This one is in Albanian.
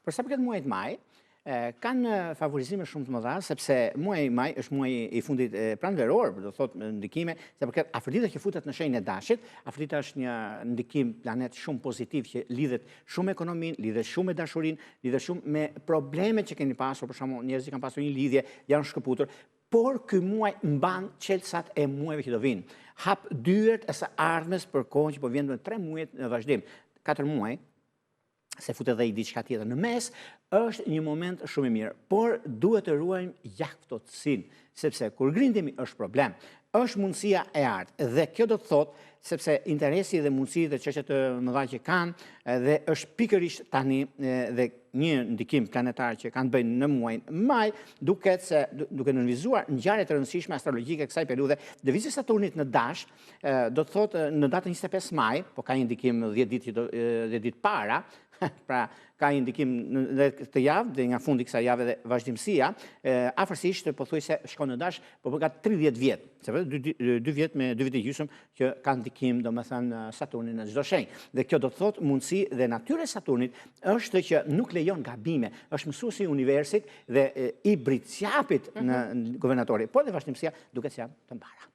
Për sa përket muajit maj, kanë favorizime shumë të mëdha, sepse muaji maj është muaji i fundit pranveror, do thotë ndikime, se përket Afrodita që futet në shenjën e dashit. Afrodita është një ndikim planet shumë pozitiv që lidhet shumë me ekonominë, lidhet shumë me dashurinë, lidhet shumë me problemet që keni pasur, për shembull, njerëzit kanë pasur një lidhje, janë shkëputur, por ky muaj mban çelësat e muajve që do vinë. Hap dyert e së ardhmes për kohën që po vjen me 3 muaj në vazhdim. 4 muaj, se futet edhe i diçka tjetër në mes, është një moment shumë i mirë, por duhet të ruajmë jaftotësinë, sepse kur grindemi është problem, është mundësia e artë, dhe kjo do të thotë, sepse interesi dhe mundësi dhe çështjet të mëdha që kanë, dhe është pikërisht tani dhe një ndikim planetar që kanë bëjnë në muajin maj, duke nënvizuar ngjarje të rëndësishme astrologjike kësaj periudhe. Lëvizja e Saturnit në Dash do të thotë në datën 25 maj, po ka një ndikim 10 ditë para, pra ka një ndikim në këtë javë, dhe nga fundi kësaj jave dhe vazhdimësia, afërsisht pothuajse shkon në Dash, po ka 30 vjet, sepse 2 vjet me 2 vjet e gjysmë që ka ndikim, domethënë, Saturni në çdo shenjë. Dhe kjo do të thotë mundësi dhe natyra e Saturnit është që nuk lejon gabime, është mësuesi i universit dhe i britsjapit në guvernatori, por dhe vazhdimësia duket se janë të mbara.